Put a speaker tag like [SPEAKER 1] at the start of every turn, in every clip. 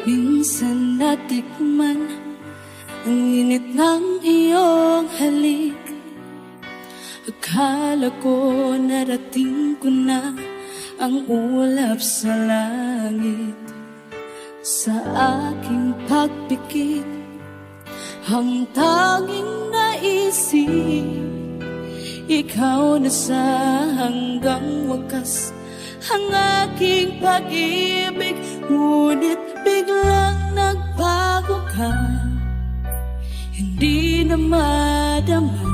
[SPEAKER 1] Minsan natikman ang init ng iyong halik. Akala ko narating ko na ang ulap sa langit. Sa aking pagpikit, ang tanging naisip, ikaw na sa hanggang wakas ang aking pag-ibig. Ngunit biglang nagbago ka, hindi na madama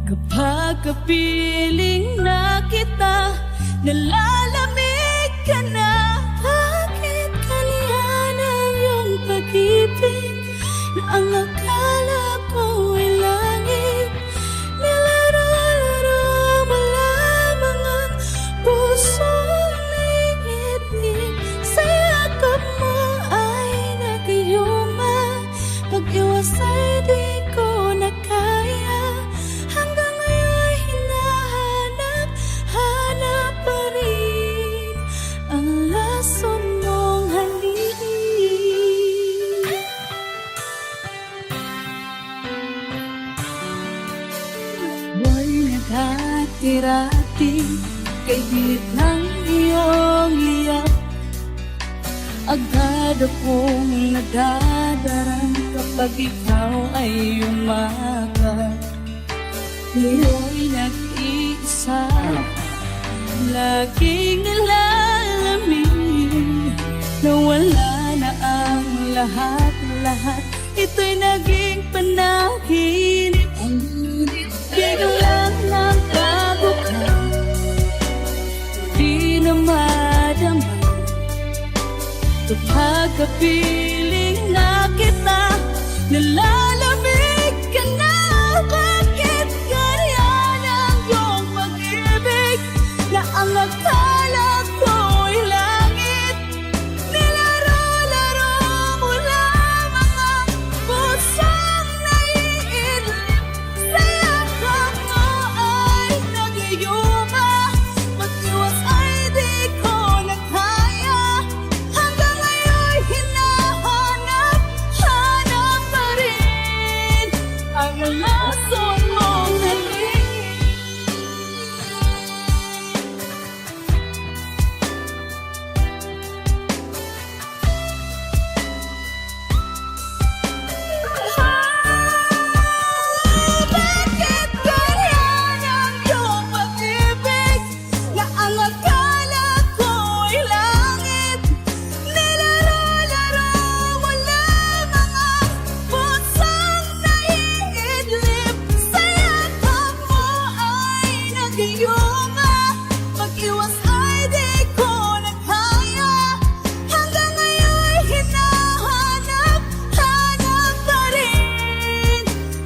[SPEAKER 1] kapag kapiling na kita. Nalalamig ka na, bakit kaliyan ang iyong pag-ibig na ang akala ko ay langit? Nilaro-laro mo lamang ang pusong nainip. Sa yakap mo ay nagayuma, pag-iwas ay di ko na kaya. Hanggang ngayon hinahanap-hanap pa rin ang lason mong halik. Buhay na dati-rati, kay bilit ng iyong iyak. Agad akong nadadarang kapag ikaw ay umagat. Ngayon nag-iisa, laging nalalamin na wala na ang lahat-lahat. Ito'y naging panaginip. Biglang nagbago ka, di na madama kapag kapiling na kita. Nalalamig ka na, bakit ganyan ang iyong pag-ibig na ang akala ko'y langit? Nilaro-laro mo lamang ang pusong naiidlip. Sa yakap mo ay nagayuma, mag-iwas ay di ko na kaya. Hanggang ngayon hinahanap-hanap pa rin ang lason mong halik. Bakit ganyan ang iyong pag-ibig na ang akala ko'y langit? Nilaro-laro mo lamang ang pusong naiidlip. Sa yakap mo ay nagayuma, mag-iwas ay di ko na kaya. Hanggang ngayon hinahanap-hanap pa rin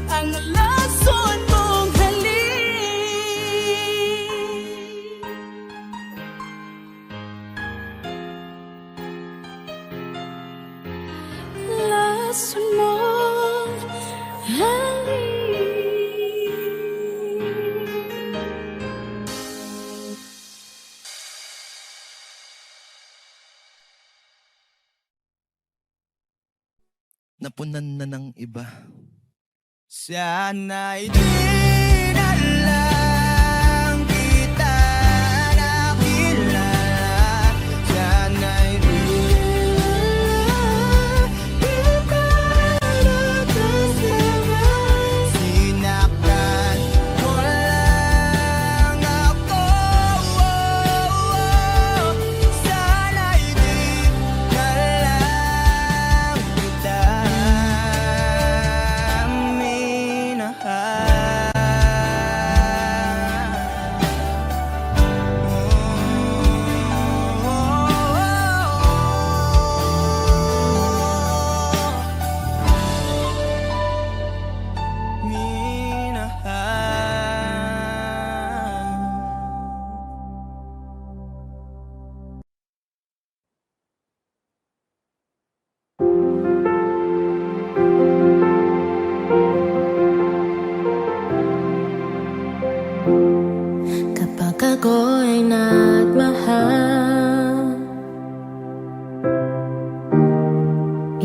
[SPEAKER 1] ang lason mong halik. Lason mong halik.
[SPEAKER 2] Napunan na ng iba. Sana'y di na lang kita nakilala. Sana'y di kita nakasama. Sinaktan mo lang ako. Sana'y di na lang kita minahal.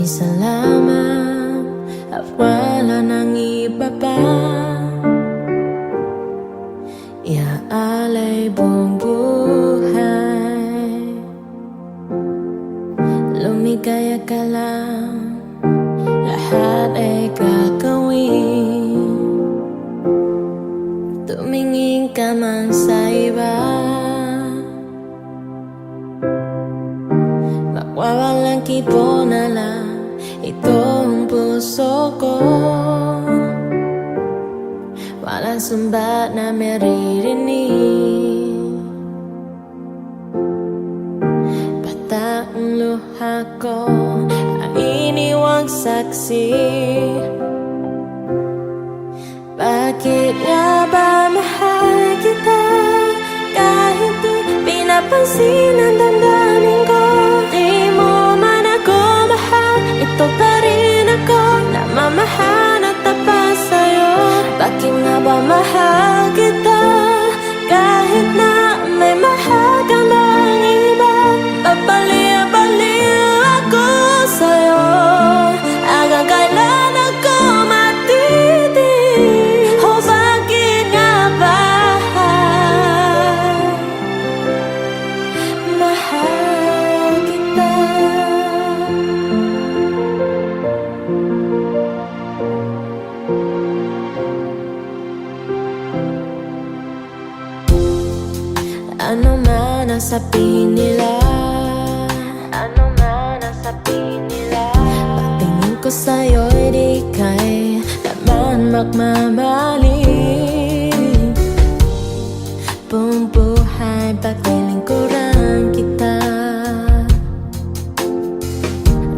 [SPEAKER 1] Isa lamang at wala nang iba pa. Iaalay buong buhay, lumigaya ka lang, lahat ay gagawin. Tumingin ka man sa iba, mawawalang kibo na lang itong puso ko. Walang sumbat na maririnig, bata ang luha ko ang iniwang saksi. Bakit nga ba mahal kita kahit di pinapansin ang damdamin ko? Di mo man ako mahal, ito pa rin ako namamahal at tapat sa'yo. Bakit nga ba mahal kita kahit na may mahal ka ng iba? Papaliw-baliw ako sa'yo, hanggang kailan ako matitig? O bakit nga ba mahal kita? Ano man ang sabihin nila, ano man ang sabihin nila, pagtingin ko sa'yo'y di kay naman magmamali. Buong buhay paglilingkuran kita,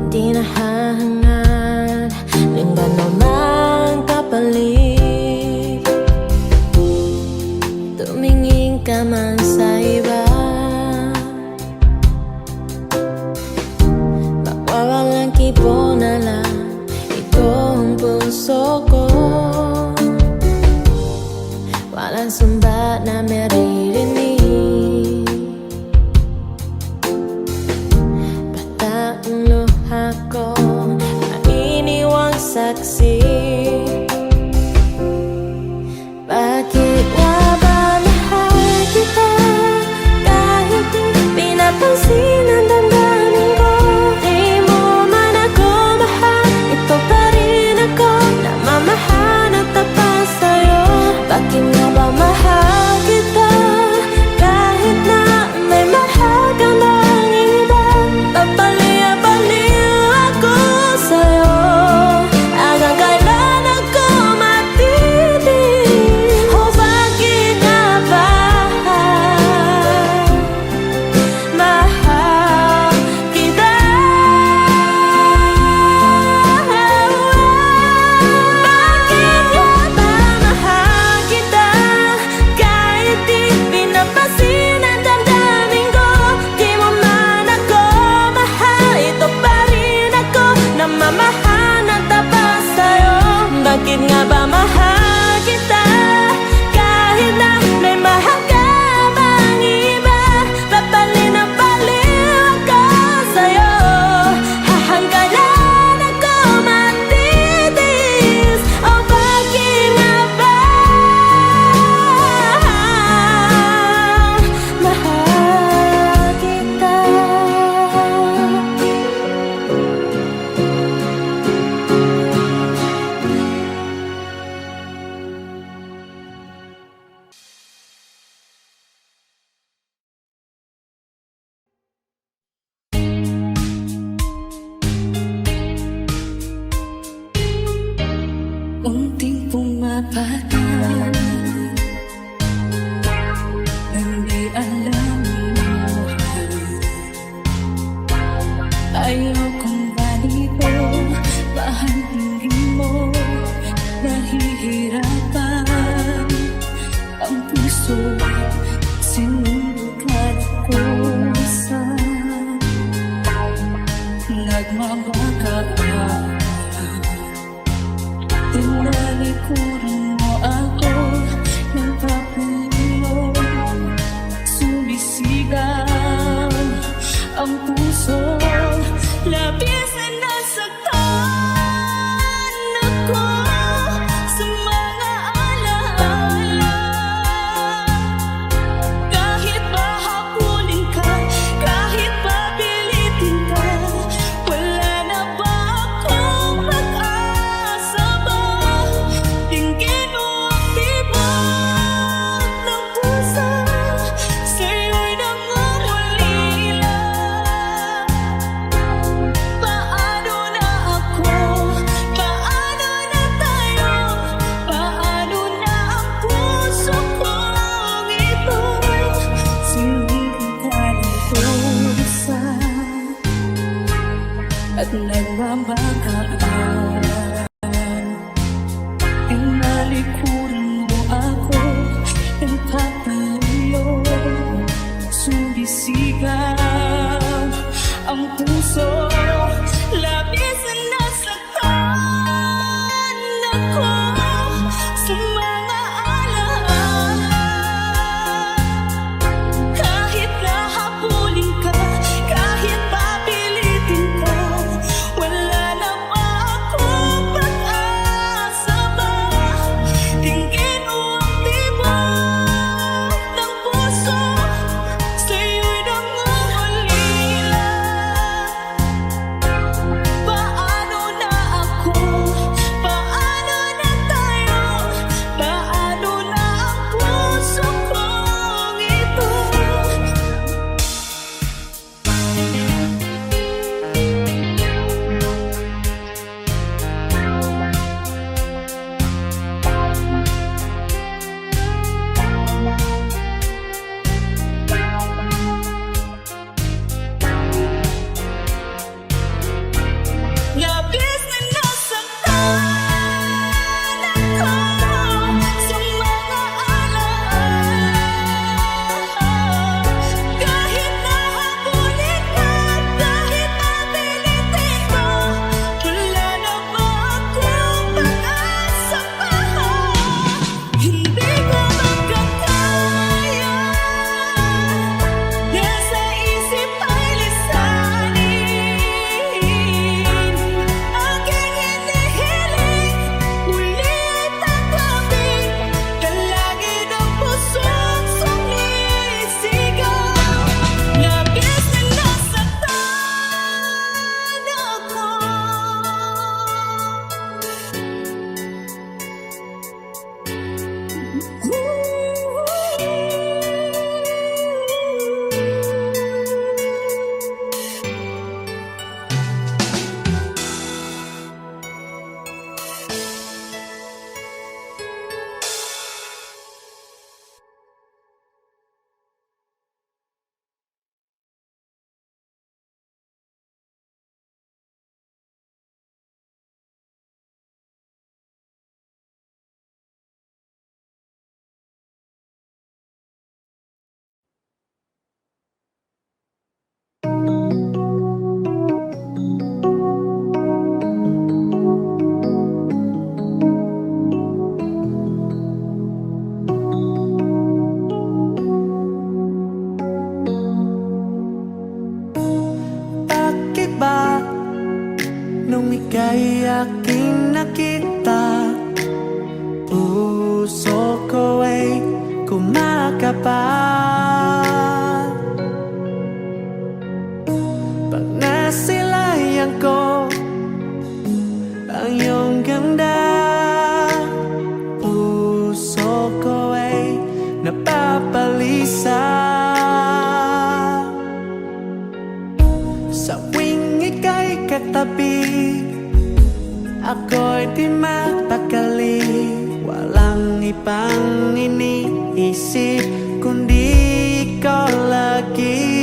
[SPEAKER 1] di nahahangad ng ganumang kapalit. Tumingin ka man sa iba, mawawalang kibo na lang itong puso ko. Walang sumbat na maririnig, bata ang luha ko ang iniwang saksi. Bakit nga ba mahal kita kahit di pinapansin ang damdamin ko? Di mo man ako mahal, ito pa rin ako namamahal at tapat sa'yo. Bakit nga ba mahal kita kahit na may mahal ka ng iba? Papaliw-baliw ako sa'yo, hanggang kailan ako matitig? O bakit nga ba mahal kita? Bakit nga ba mahal kita kahit di pinapansin ang damdamin ko? Di mo man ako mahal, ito pa rin ako namamahal at tapat sa'yo. Bakit nga ba mahal kita kahit na may mahal ka bang iba? Papalinaw-paliw ako sa'yo, hahanggalan ako matitis. O bakit nga ba mahal kita?
[SPEAKER 3] Unting pumapatan, hindi alam mo. Ayokong balito, bahanin mo. Nahihirapan ang puso, sinunod kusa. Nagmamaka ka, tinalikuran mo ako ng papilyo. Sumisigaw ang puso, labis na nasa nagmamakaalan. Inalikuran mo ako, nagpapalo, sumisigaw ang puso, labis na nasaktan ako sa mga alaala. Kahit nahabulin ka, kahit papilitin ka, wala na ba akong pag-asa ba? Tingin mo ang tibok ng puso, sa'yo'y nangungulila. Paano na ako? Paano na tayo? Paano na ang puso kong ito? Labis na nasaktan ako sa mga alaala. Kahit nahabulin ka, kahit napilitin ko, wala na ba akong pag-asa pa? Hindi ko magkakaya, nasa isip ay lisanin. Aking hinihiling, muli ay tanggapin, dalangin ang pusong sumisigaw. Labis na nasaktan ako.
[SPEAKER 2] Bakit ba nung ika'y aking nakita, puso ko ay kumakapa? Pag nasilayan ko ang iyong ganda, puso ko ay napapalisa. Sa tuwing ika'y katabi, ako'y di mapakali. Walang ibang iniisip kundi ikaw lagi.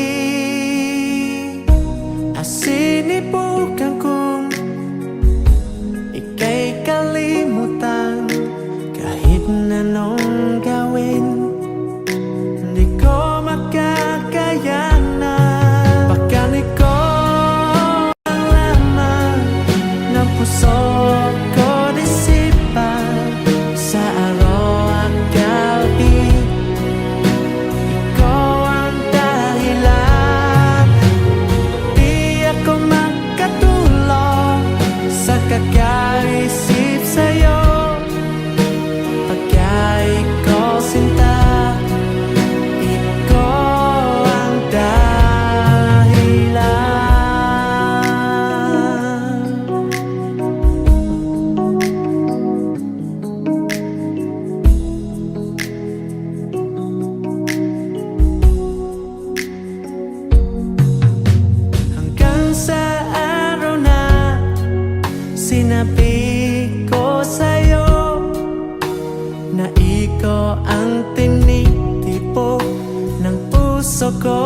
[SPEAKER 2] Asinibukan kong ika'y kalimutan, kahit na anong gawin, hindi ko makakayanan. Bakali ko ang laman ng puso ko disipan sa araw at gabi. Ikaw ang dahilan, di ako makatulog sa kakaisip sa'yo. Pagka ikaw sinta, ikaw ang dahilan. Hanggang sa araw na sinabi ko sa'yo na ikaw ang tinitipok ng puso ko.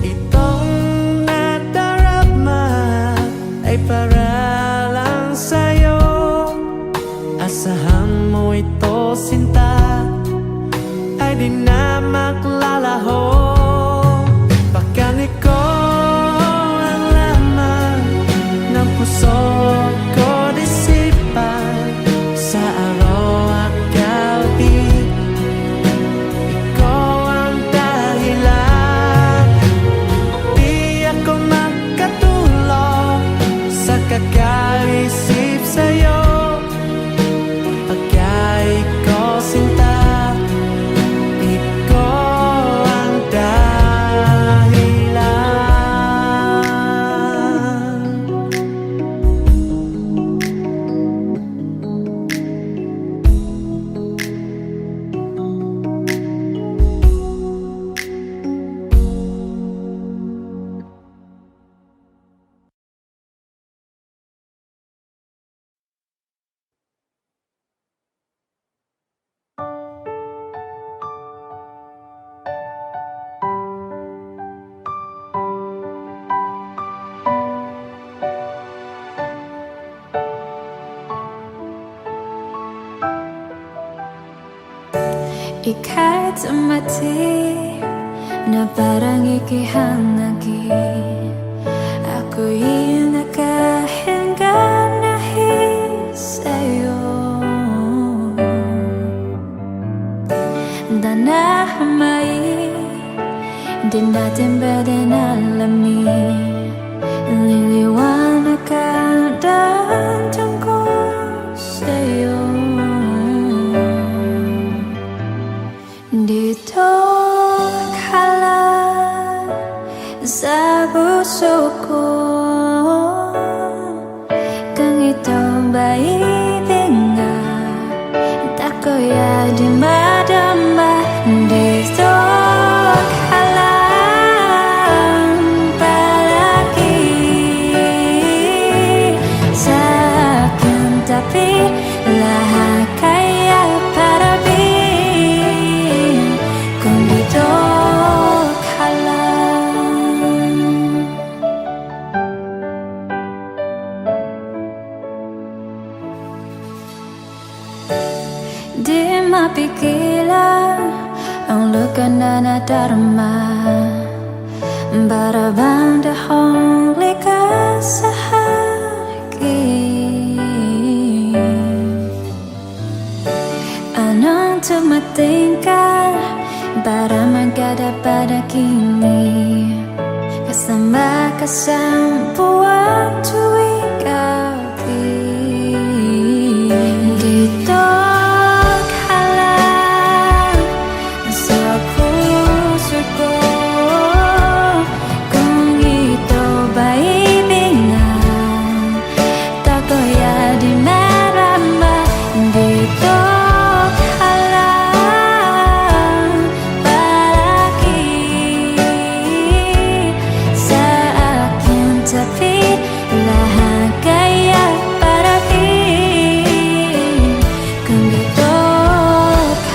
[SPEAKER 2] Itong nadara
[SPEAKER 1] Ika'y tumati na parang ikihanagi. Ako'y nakahinga dahil sa'yo. Danahmay, di natin pwedeng alamin. Liliwanag ang daan tungkol sa'yo. Dito ka lang sa puso ko, kung ito ba ibig nga, ako'y di madama. Dito ka lang palagi sa aking tabi, lahat kaya parabin kung dito ka lang. Di mapigilan ang luka na nadarama, para bang dahong likas sa akin. Anong tumating ka para magkadapat kini, kasama ka sa buwan tuwing gabi. Dito ka lang sa puso ko, kung ito ba ibig nga, ako'y di marama. Dito ka lang palagi sa aking tabi, lahat kaya parabin kung dito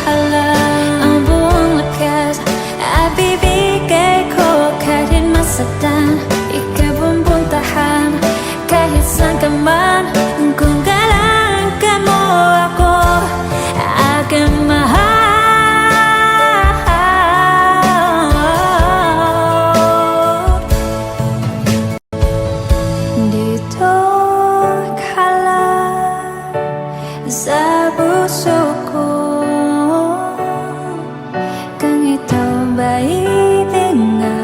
[SPEAKER 1] ka lang. Ang buong lakas at bibigay ko kahit masaktan, ikabumbuntahan kahit saan ka man. Kung kailan ka mo ako aking mahal. Dito ka lang sa puso ko, kung ito ba ibig nga,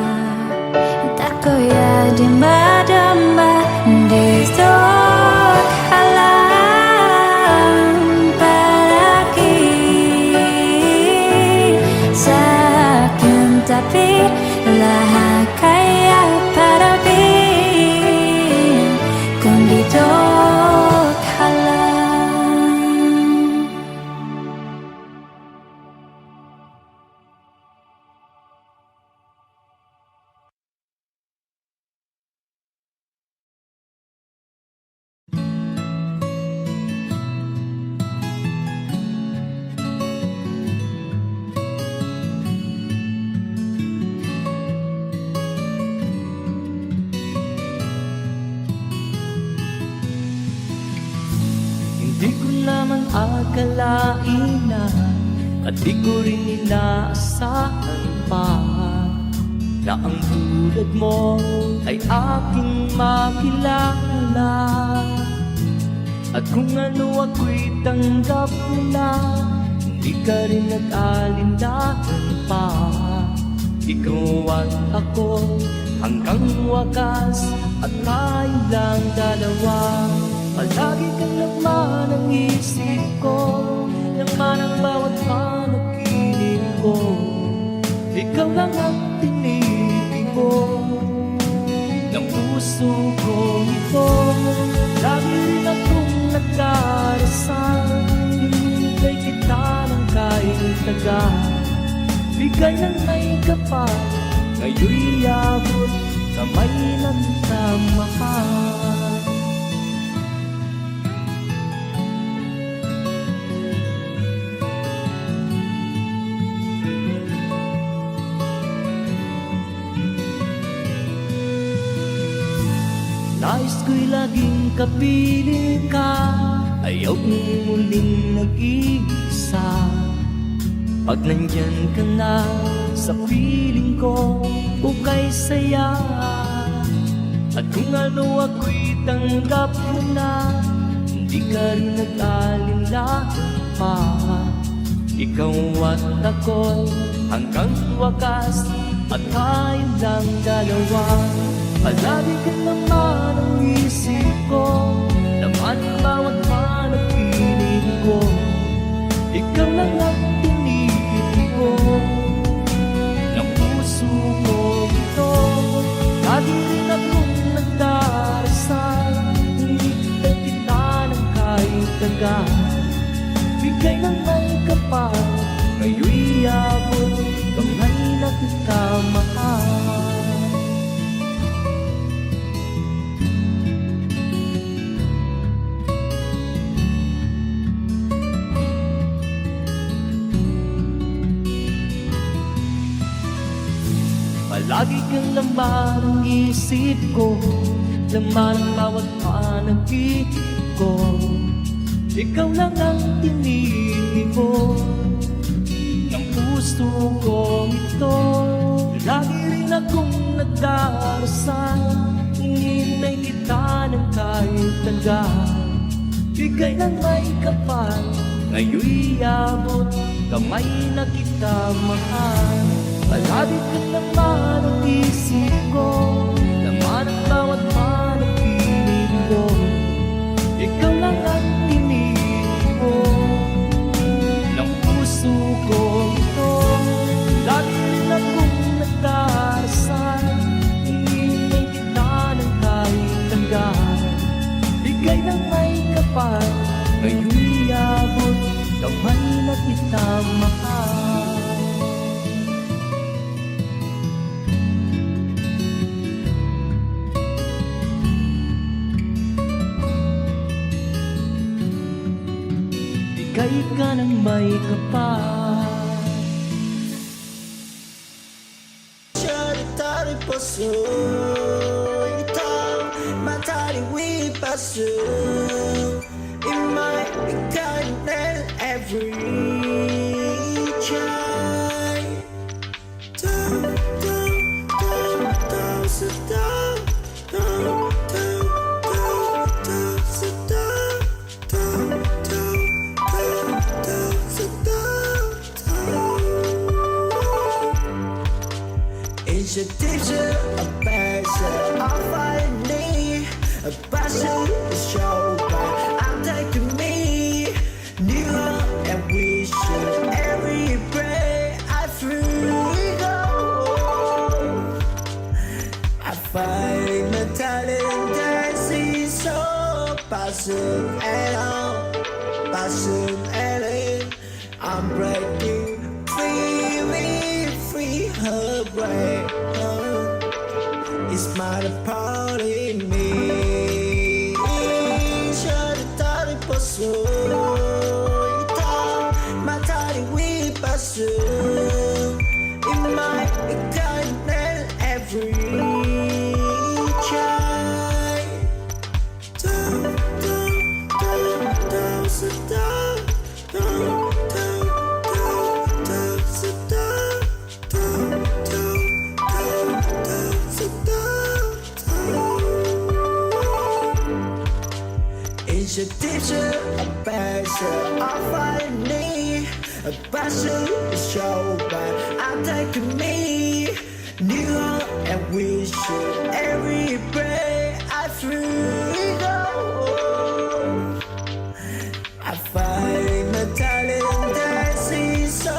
[SPEAKER 1] ako'y di madama. Dito ka lang palagi sa aking tabi, lahat kaya parabin kung dito ka lang.
[SPEAKER 2] Hindi ko naman akalain at di ko rin inaasahan pa na ang tulad mo ay aking makilala. At kung ano ako'y tanggap na, hindi ka rin nag-alinlangan pa. Ikaw at ako hanggang wakas, at tayo lang dalawa. Palagi kang laman ng isip ko, laman ang bawat panaginip ko. Ikaw lang ang pinipig ko ng puso ko ito. Lagi rin akong nagdarasal, hinihintay kita ng kahit tagal. Bigay ng may kapal, ngayon'y abot kamay ng tamahal. Nais ko'y laging kapiling ka, ayaw kong muling nag-iisa. Pag nandyan ka na sa piling ko, ukay saya. At kung ano ako'y tanggap mo na, hindi ka rin nag-alinlangan pa. Ikaw at ako hanggang wakas, at tayo lang dalawa. Palagi ka naman ang isip ko, laman ang bawat panapiling ko. Ikaw lang ang pinili ko ng puso ko ito. Lagi rin akong nagdarasal, hinihintay kita ng kahit tagal. Bigay ng may kapal, ngayon'y abot, kamay na kita mahal. Palagi kang laman ng isip ko, laman ng bawat panaginip ko. Ikaw lang ang pinili ko ng puso ko ito. Lagi rin akong nagdarasal, hinihintay kita ng kahit tagal. Bigay ng may kapal, ngayon'y abot, kamay na kita mahal. Palagi ka naman ang isip ko, laman ang bawat panaginip ko. Ikaw lang ang pinili ko ng puso ko ito. Lagi rin akong nagdarasal, hinihintay kita ng kahit tagal. Bigay ng may kapal, ngayon'y abot, kamay na kita mahal. Bigay ka ng may kapal.
[SPEAKER 4] 这里到底不属一套，马塔里为巴士，in my kind every child， 都是都是都。Is a teacher, a passion, a finally, a passion is show by I'm taking me near and wishing every breath I freely go. I find the talent that sees so passion and all, passion and it. I'm breaking free her break. It's my part in me. 这里到底不属一套，马塔里为巴士。In my kind every child， 都是都是都。Is a teacher, a passion, a finally, a passion is show by I'm taking me near and wishing every breath I freely go. I find the talent that sees so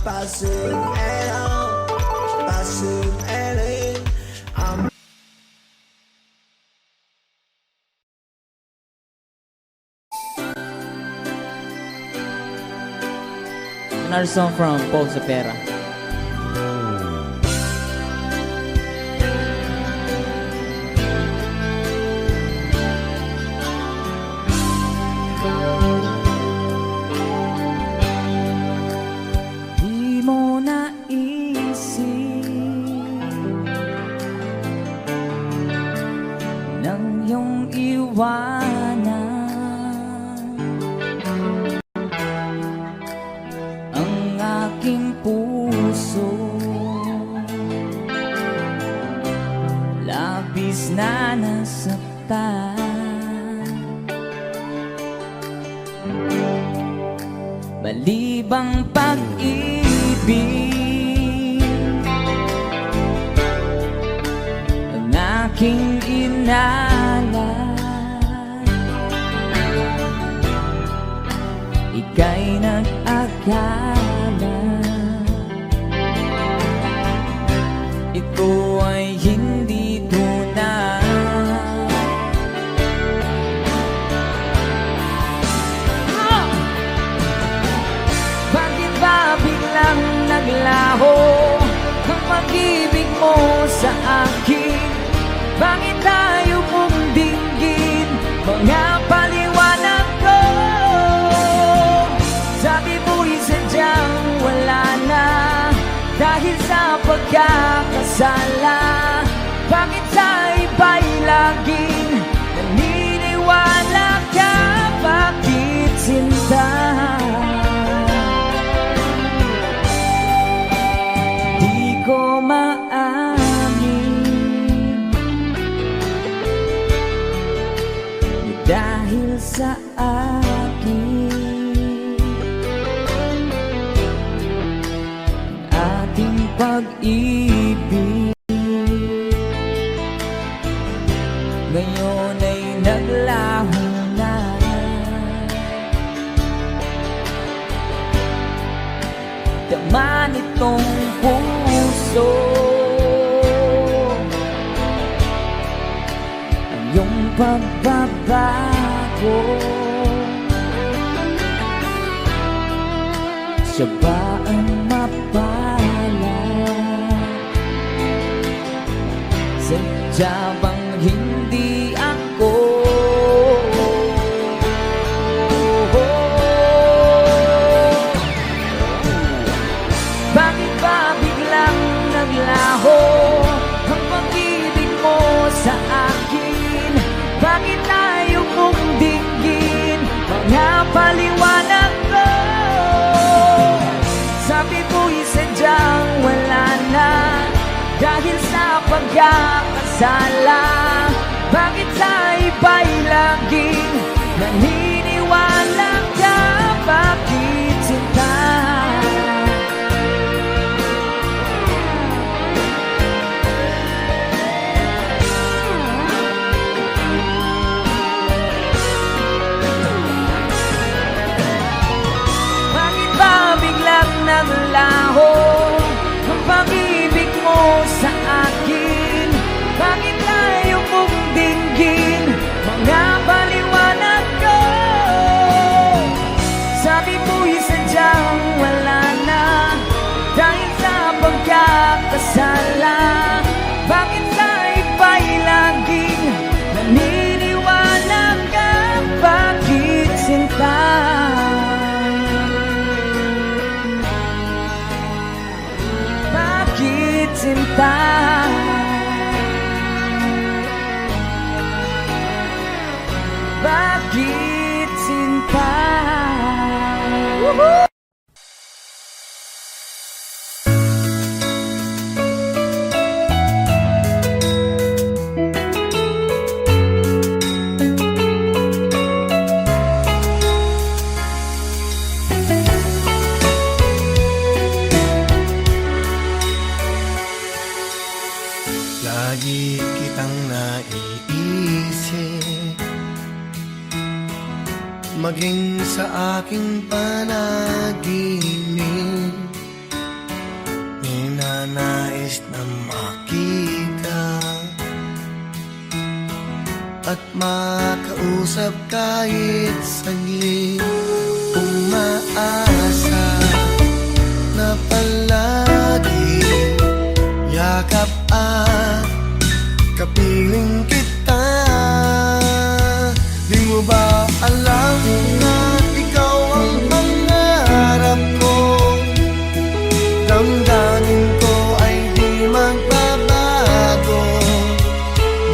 [SPEAKER 4] passion and all, passion and it. I'm
[SPEAKER 5] Another song from Paul Sapera.
[SPEAKER 2] Di mo naisip nang iyong iwanan ang sinta. Malibang pag-ibig ang aking inalay, ika'y nag-akala ito ay hindi tunay. Bakit ba biglang naglaho ang pag-ibig mo sa akin? Bakit tayo mong dinggin mga paliwanag ko? Sabi mo'y sadyang wala na dahil sa pagkakasala. Bakit sa iba'y laging naniniwala ka? Bakit sinta? Di ko maamin dahil sa akin ating pag-ibig ngayon ay naglaho na. Tama nitong puso ang iyong pagbabago. Siya ba ang mapala? Sadya bang hindi ako? Bakit ba biglang naglaho ang pag-ibig mo sa akin? Bakit tayo mong dinggin mga paliwanag ko? Sabi mo'y sadyang wala na dahil sa pagkakasala. Bakit sa iba'y laging naniniwala ka? Bakit sinta? Bakit ba biglang naglaho ang pag-ibig mo sa akin? Bakit tayo mong dinggin mga paliwanag ko? Sabi mo'y sadyang wala na dahil sa pagkakasala. Bakit sa iba'y laging naniniwala ka? Bakit sinta? Bakit sinta? Bakit sinta? Woohoo!
[SPEAKER 6] Lagi kitang naiisip, maging sa aking panaginip. Ninanais na makita at makausap kahit saglit. Umaasa na palagi yakap at kapiling kita. Di mo ba alam na ikaw ang pangarap ko? Damdamin ko ay di magbabago.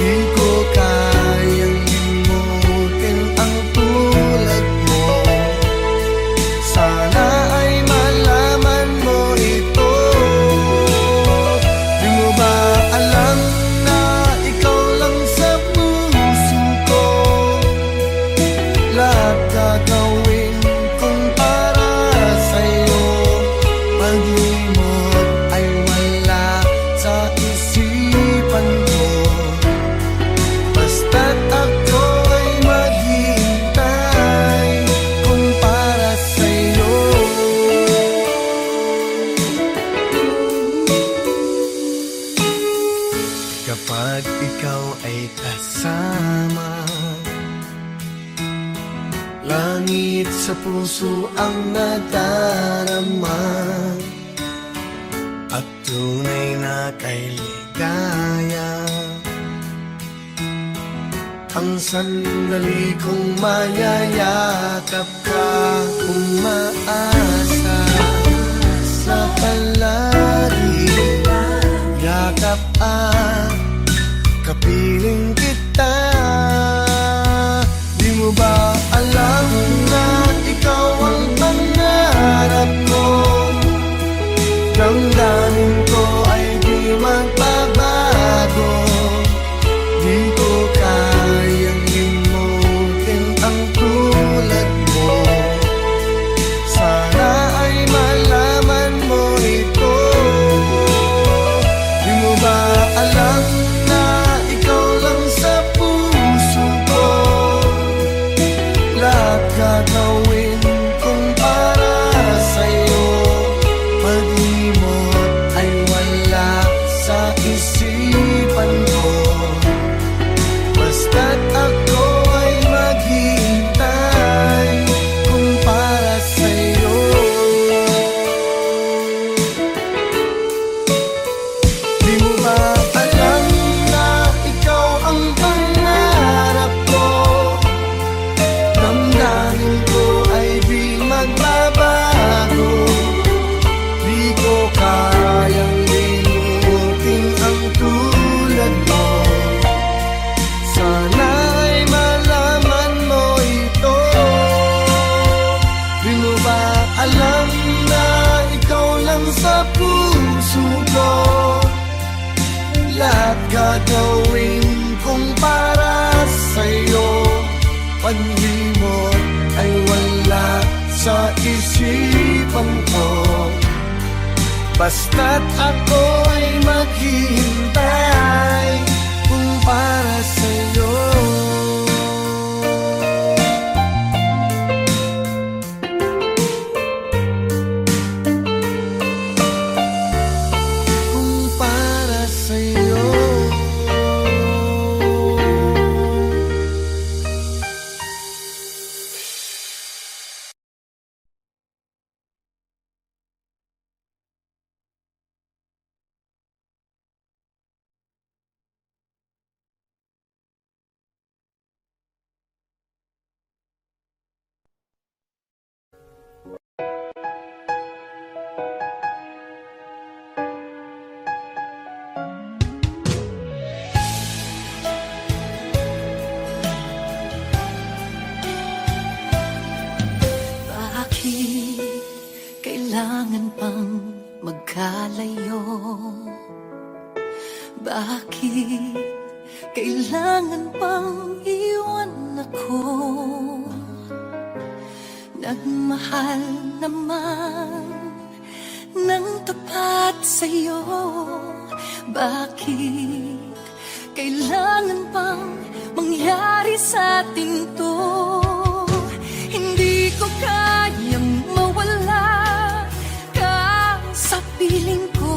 [SPEAKER 6] Di ko kayang limutin ang tulad mo. Sana sa puso ang nadarama at tunay na kay ligaya. Ang sandali kong mayayakap ka, umaasa sa palagi. Yakap at kapiling kita. Di mo ba alam na ikaw ang pangarap ko? Damdamin ko ay di magbabago. Di ko kayang limutin ang tulad mo. Sana ay malaman mo ito. Di mo ba alam na ikaw lang sa puso ko? Lahat gagawin kong para sa'yo. Pag-imot ay wala sa isipan ko. Basta't ako ay maghihintay kung para sa'yo. Di mo ba alam na ikaw ang pangarap ko? Damdamin ko ay di magbabago. Di ko kayang limutin ang tulad mo. Sana ay malaman mo ito. Di mo ba alam na ikaw lang sa puso ko? Lahat gagawin kong para sa'yo. Pag-imot ay wala sa isipan ko. Basta't ako ay maghihintay kung para sa'yo. Kung para sa'yo.
[SPEAKER 7] Bakit kailangan pang magkalayo? Bakit kailangan pang iwan ako? Nagmahal naman ng tapat sa'yo. Bakit kailangan pang mangyari sa atin to? Hindi ko kayang mawala ka sa piling ko.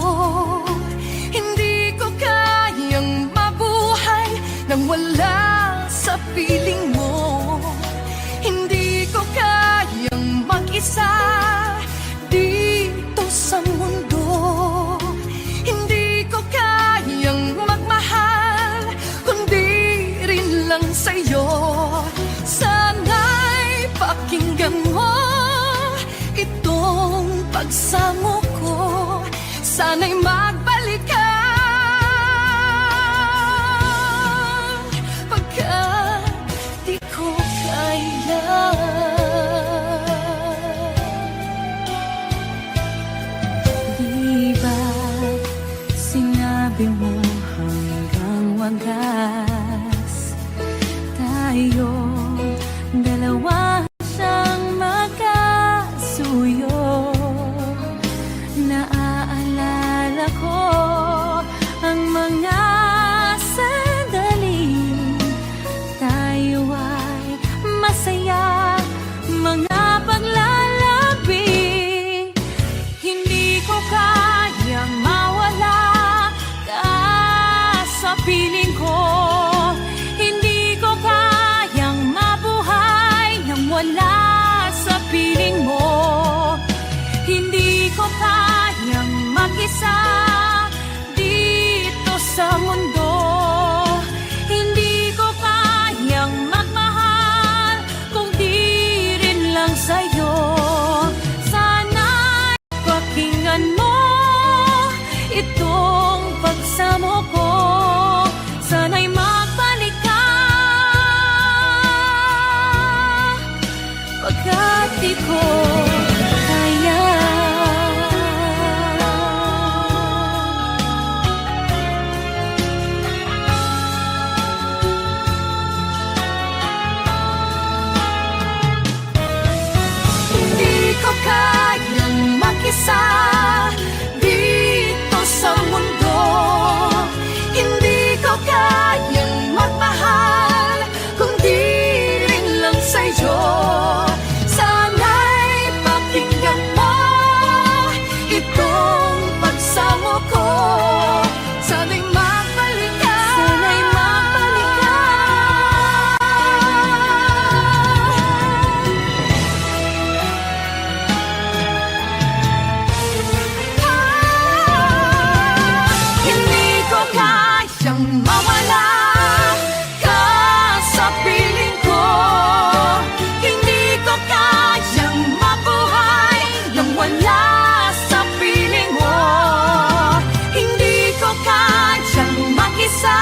[SPEAKER 7] Hindi ko kayang mabuhay nang wala sa piling mo. Hindi ko kayang mag-isa dito sa mundo. Hindi ko kayang magmahal kundi rin lang sa'yo. Sana'y pakinggan mo itong pagsamo ko. Sana'y magbalik ka pagkat di ko kaya. Di ba sinabi mo hanggang wagas tayong dalawa siyang magkasuyo? Naaalala ko ang mga sandali tayo ay masaya, mga paglalabi. Hindi ko kayang mawala ka sa piling ko. Hindi ko kayang piling mo. Hindi ko kayang mag-isa dito sa mundo. Hindi ko kayang magmahal kung di rin lang sa'yo. Sana'y pakinggan mo itong pagsamo ko. Sana'y magbalik ka, pagkat di ko kaya. Hindi ko kayang mag-isa dito sa mundo. Hindi ko kayang magmahal kung di rin lang sa'yo. Sana'y pakinggan mo itong pagsamo ko. Sana'y magbalik ka, sana'y magbalik ka. Hindi ko kayang mawala ka sa piling ko. Hindi ko kayang mabuhay nang wala sa piling mo. Hindi ko kayang mag-isa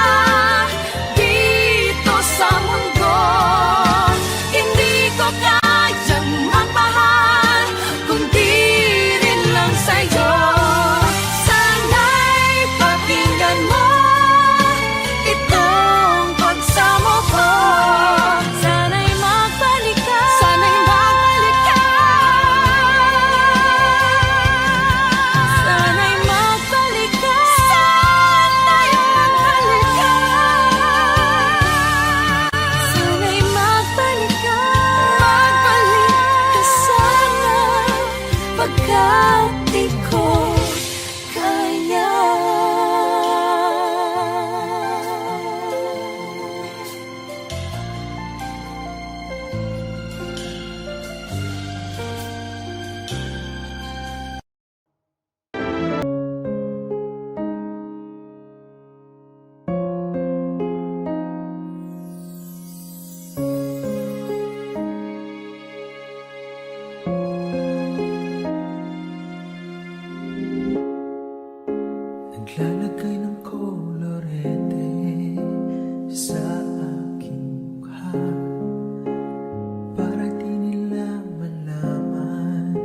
[SPEAKER 7] dito sa mundo. Hindi ko kayang magmahal kung di rin lang sa'yo. Sana'y pakinggan mo itong pagsamo ko. Sana'y magbalik ka, sana'y magbalik ka. Sana'y magbalik ka, sana'y magbalik ka. Sana'y magbalik ka, magbalik ka sana, pagkat di ko kaya.
[SPEAKER 4] Naglalagay ng kolorete sa aking mukha para di nila malaman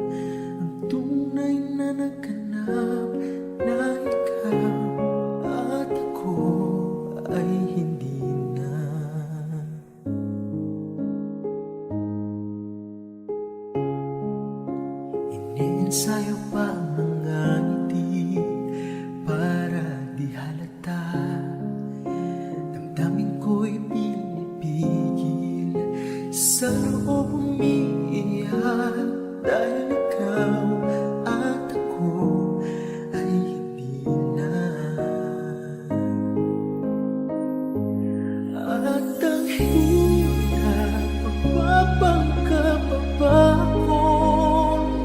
[SPEAKER 4] ang tunay na naganap na ikaw at ako ay hindi na. Iniensayo pa ang mga ngiti para di halata. Damdamin ko'y pinipigil sa loob umiiyak dahil ikaw at ako ay hindi na. At ang hirap pagpapangkap pa ko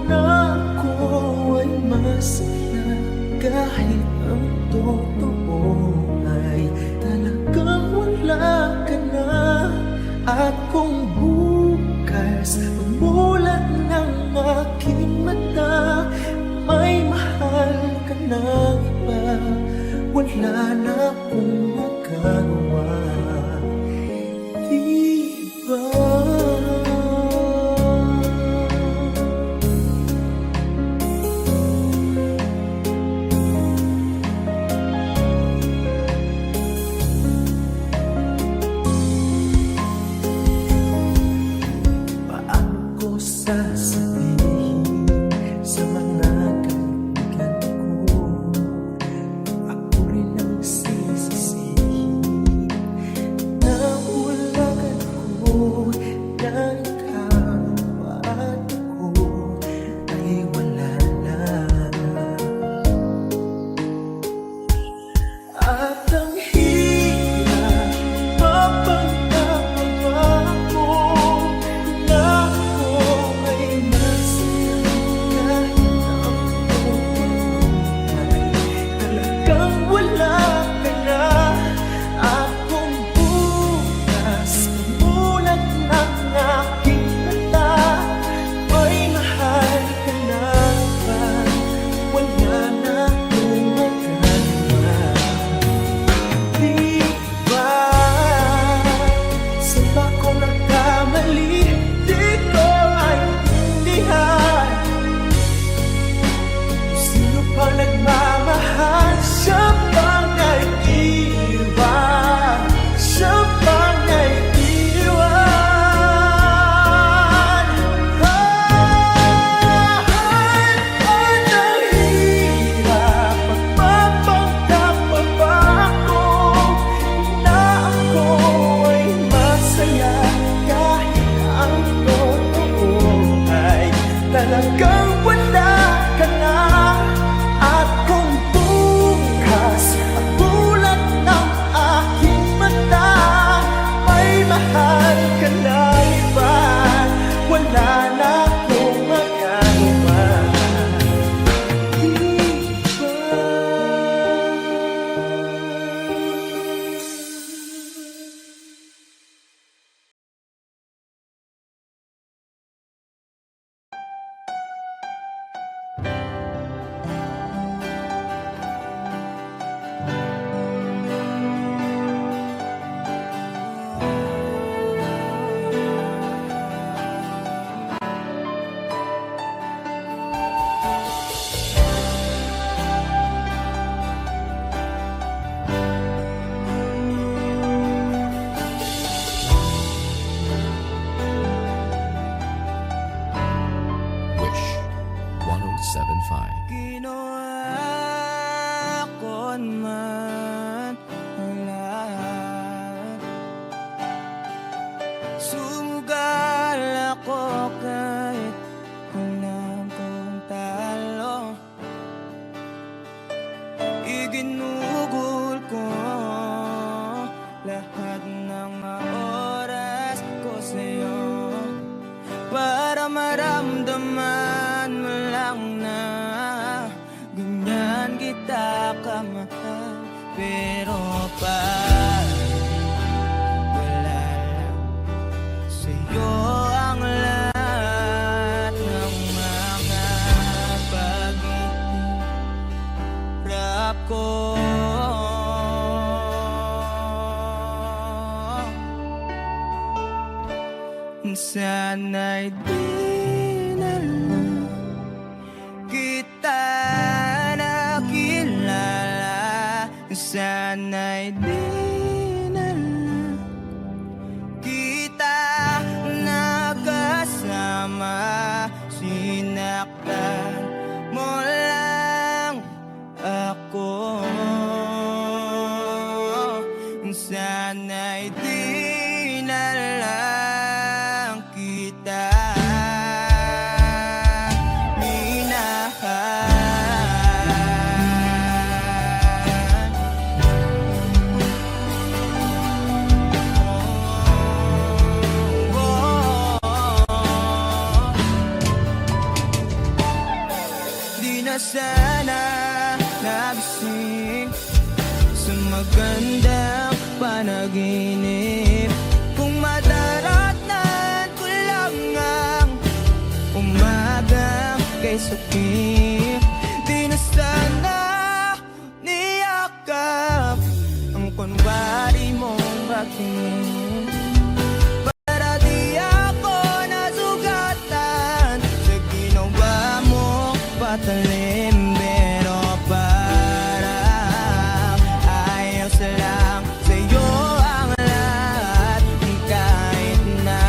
[SPEAKER 4] na ako ay masaya kahit ang totoo ay talagang wala ka na. At kung bukas umulat ng aking mata, may mahal ka ng iba, wala na akong magagawa. Diba? Paano ko sasabihin sa mga kaibigan ko, ako rin ang sisisihin na wala ako, na ikaw at ako ay wala na. At ang hirap mapagkakama ko na ako ay
[SPEAKER 2] Ginawa ko man ang lahat. Sumugal ako kahit alam kong talo. Iginugol ko lahat ng oras ko sa'yo para maramdaman mo lang na ganyan kita kamahal. Pero wala lang sa'yo ang lahat ng mga pag-ihirap ko. Sana'y di na lang kita nakilala. Sana'y di na lang kita nakasama. Sinaktan mo lang ako. Sana'y di na lang kita di na sana nagising sa magandang panaginip. Kung madaratnan ko lang ang umaga kay sakit, di na sana niyakap ang kunwari mong bakit. Para di ako nasugatan sa ginawa mo patalim. Pero parang ayos lang sa'yo ang lahat, kahit na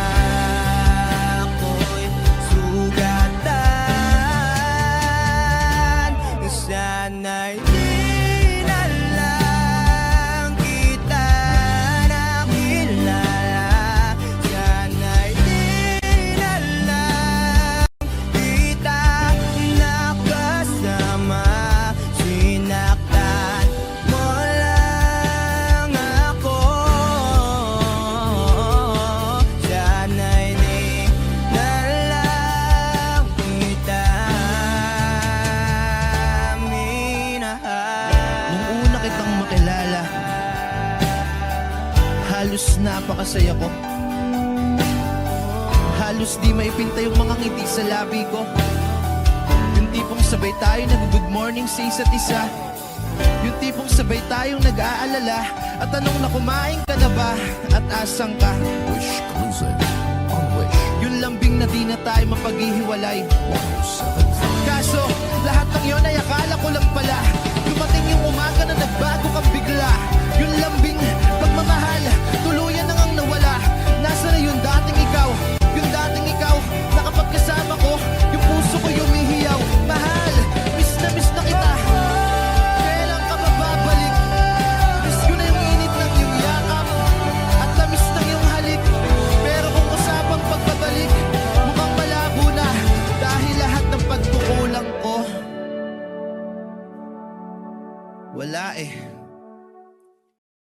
[SPEAKER 2] ako'y sugatan. Sana'y di na lang kita nakilala. Sana'y di na lang kita nakasama. Sinaktan mo lang ako. Sana'y di na lang kita minahal.
[SPEAKER 8] Nung una kitang makilala, halos napakasaya ko. Halos di maipinta yung mga ngiti sa labi ko. Yung tipong sabay tayo nag-good morning sa isa't isa. Yung tipong sabay tayong nag-aalala at tanong na kumain ka na ba at asang ka.
[SPEAKER 6] Wish Cruiser on Wish
[SPEAKER 8] Yung lambing na di na tayo mapaghihiwalay.
[SPEAKER 6] 107.5.
[SPEAKER 8] Kaso, lahat ng yon ay akala ko lang pala. Dumating yung umaga na nagbago kang bigla. Yung lambing, pagmamahal, tuluyan na ngang nawala. Nasa na yung dating ikaw? Yung dating ikaw, na kapag kasama ko, yung puso ko yumihiyaw. Mahal, miss na kita. Kailan ka mababalik? Miss ko na yung init ng iyong yakap at na-miss ng iyong halik. Pero kung usapang pagbabalik, mukhang malabo na dahil lahat ng pagkukulang ko wala eh.